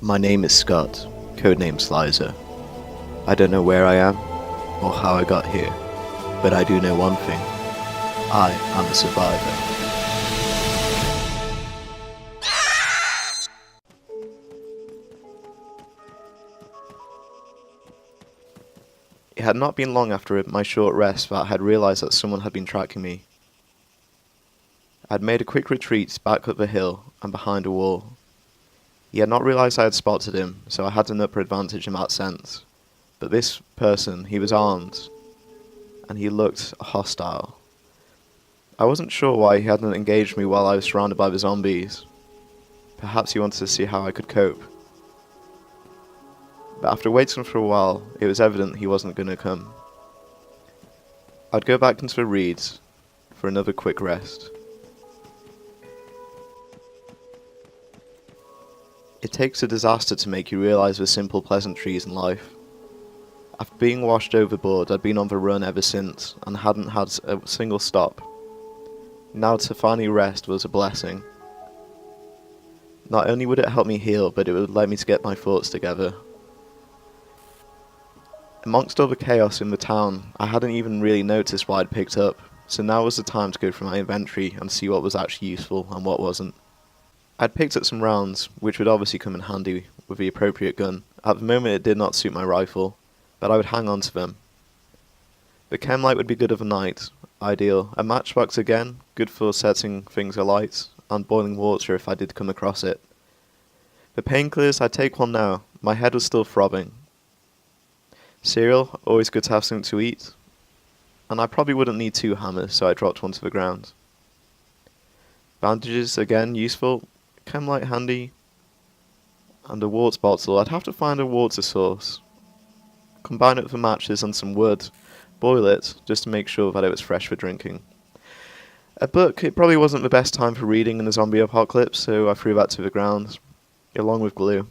My name is Scott, codename Slizer. I don't know where I am, or how I got here, but I do know one thing. I am a survivor. It had not been long after my short rest that I had realised that someone had been tracking me. I had made a quick retreat back up the hill and behind a wall. He had not realised I had spotted him, so I had an upper advantage in that sense. But this person, he was armed, and he looked hostile. I wasn't sure why he hadn't engaged me while I was surrounded by the zombies. Perhaps he wanted to see how I could cope. But after waiting for a while, it was evident he wasn't going to come. I'd go back into the reeds for another quick rest. It takes a disaster to make you realise the simple pleasantries in life. After being washed overboard, I'd been on the run ever since, and hadn't had a single stop. Now to finally rest was a blessing. Not only would it help me heal, but it would let me to get my thoughts together. Amongst all the chaos in the town, I hadn't even really noticed what I'd picked up, so now was the time to go through my inventory and see what was actually useful and what wasn't. I'd picked up some rounds, which would obviously come in handy with the appropriate gun. At the moment it did not suit my rifle, but I would hang on to them. The chem light would be good of a night, ideal. A matchbox again, good for setting things alight, and boiling water if I did come across it. The painkillers, I'd take one now. My head was still throbbing. Cereal, always good to have something to eat. And I probably wouldn't need 2 hammers, so I dropped one to the ground. Bandages, again, useful. Chem light handy. And a warts bottle. I'd have to find a water source. Combine it with the matches and some wood. Boil it, just to make sure that it was fresh for drinking. A book, it probably wasn't the best time for reading in the zombie apocalypse, so I threw that to the ground, along with glue.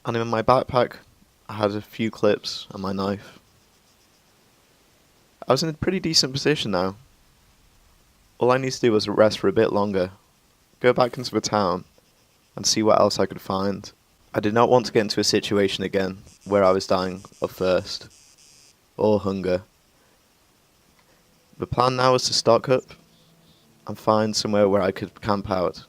And in my backpack, I had a few clips and my knife. I was in a pretty decent position now. All I needed to do was rest for a bit longer, go back into the town, and see what else I could find. I did not want to get into a situation again where I was dying of thirst or hunger. The plan now was to stock up and find somewhere where I could camp out.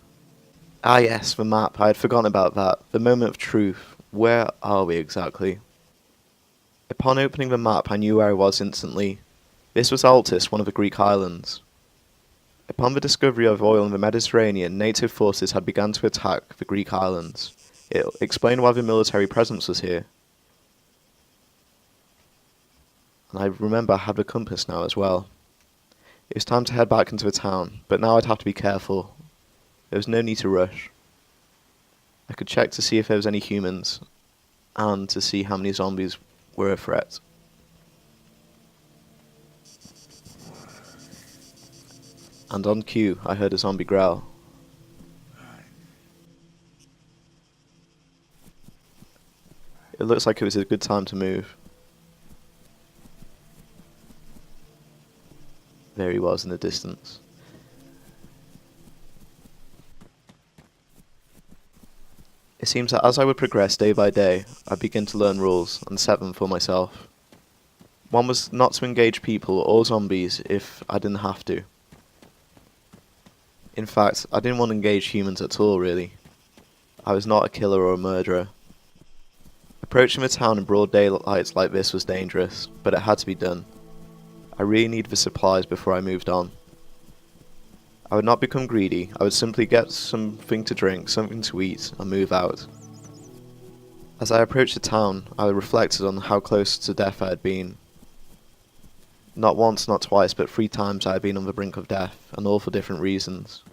Ah yes, the map. I had forgotten about that. The moment of truth. Where are we exactly? Upon opening the map, I knew where I was instantly. This was Altis, one of the Greek islands. Upon the discovery of oil in the Mediterranean, native forces had begun to attack the Greek islands. It explained why the military presence was here. And I remember I had the compass now as well. It was time to head back into the town, but now I'd have to be careful. There was no need to rush. I could check to see if there was any humans, and to see how many zombies were a threat. And on cue, I heard a zombie growl. It looks like it was a good time to move. There he was in the distance. It seems that as I would progress day by day, I'd begin to learn rules and set them for myself. One was not to engage people or zombies if I didn't have to. In fact, I didn't want to engage humans at all, really. I was not a killer or a murderer. Approaching the town in broad daylight like this was dangerous, but it had to be done. I really needed the supplies before I moved on. I would not become greedy. I would simply get something to drink, something to eat, and move out. As I approached the town, I reflected on how close to death I had been. Not once, not twice, but 3 times I had been on the brink of death, and all for different reasons.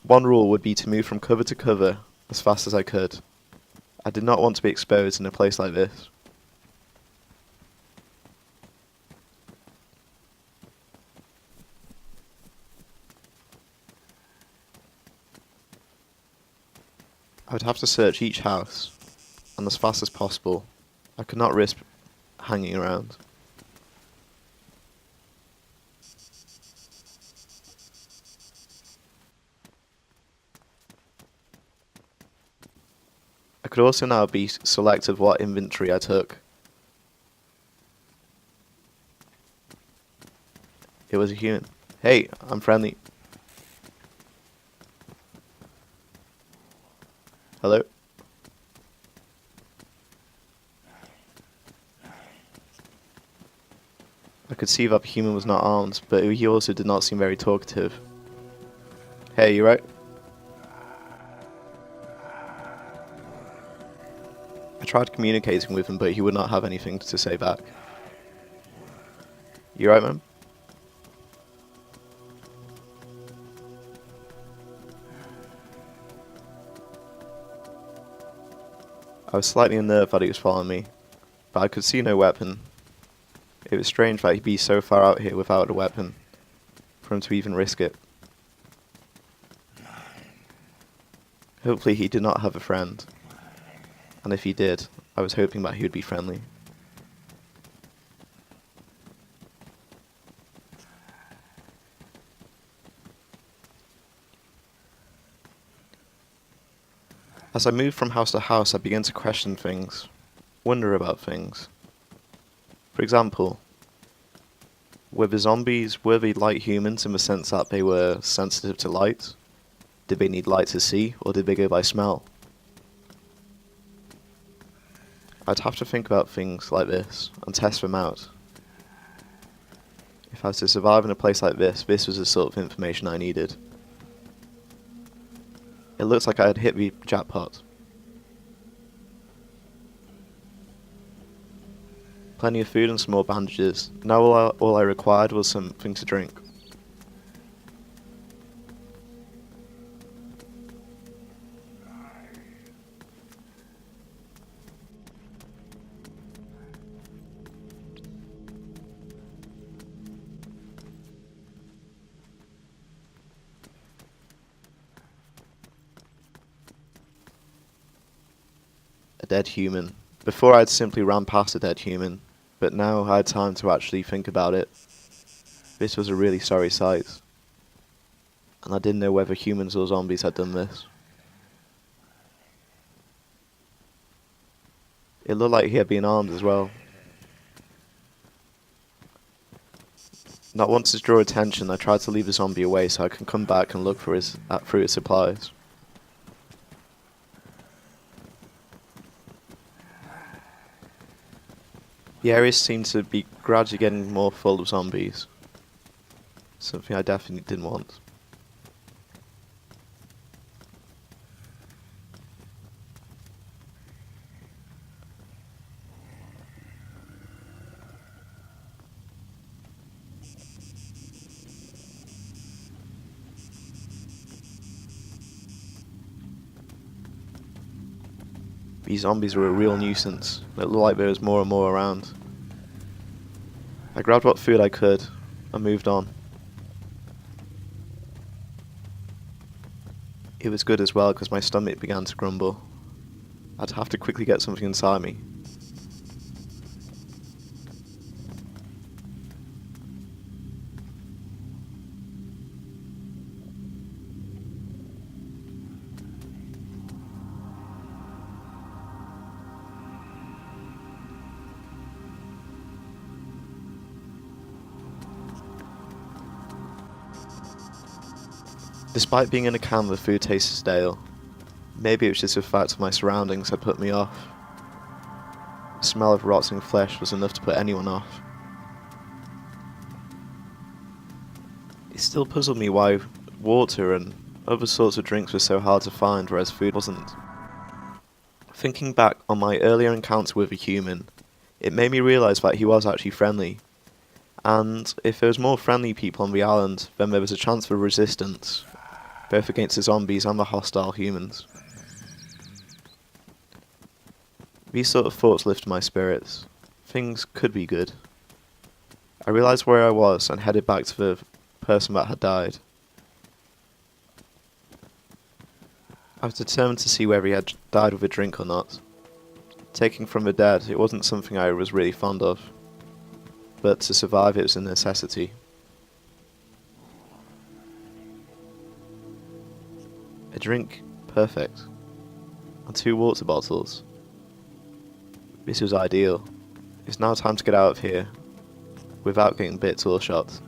One rule would be to move from cover to cover as fast as I could. I did not want to be exposed in a place like this. I would have to search each house and as fast as possible. I could not risk hanging around. I could also now be selective what inventory I took. It was a human. Hey, I'm friendly. Hello? I could see that the human was not armed, but he also did not seem very talkative. Hey, you right? I tried communicating with him, but he would not have anything to say back. You right, man? I was slightly unnerved that he was following me, but I could see no weapon. It was strange that he'd be so far out here without a weapon, for him to even risk it. Hopefully he did not have a friend, and if he did, I was hoping that he would be friendly. As I moved from house to house, I began to question things, wonder about things. For example, were the zombies light humans in the sense that they were sensitive to light? Did they need light to see, or did they go by smell? I'd have to think about things like this, and test them out. If I was to survive in a place like this was the sort of information I needed. It looks like I had hit the jackpot. Plenty of food and some more bandages. Now all I required was something to drink. A dead human. Before I'd simply ran past a dead human, but now I had time to actually think about it. This was a really sorry sight, and I didn't know whether humans or zombies had done this. It looked like he had been armed as well. Not wanting to draw attention, I tried to leave the zombie away so I can come back and look for through his supplies. The area seemed to be gradually getting more full of zombies. Something I definitely didn't want. These zombies were a real nuisance. It looked like there was more and more around. I grabbed what food I could and moved on. It was good as well because my stomach began to grumble. I'd have to quickly get something inside me. Despite being in a can, the food tasted stale. Maybe it was just the fact of my surroundings that put me off. The smell of rotting flesh was enough to put anyone off. It still puzzled me why water and other sorts of drinks were so hard to find, whereas food wasn't. Thinking back on my earlier encounter with a human, it made me realise that he was actually friendly. And if there was more friendly people on the island, then there was a chance for resistance, both against the zombies and the hostile humans. These sort of thoughts lifted my spirits. Things could be good. I realised where I was and headed back to the person that had died. I was determined to see whether he had died with a drink or not. Taking from the dead, it wasn't something I was really fond of, but to survive it was a necessity. A drink, perfect, and 2 water bottles. This was ideal. It's now time to get out of here, without getting bit or shot.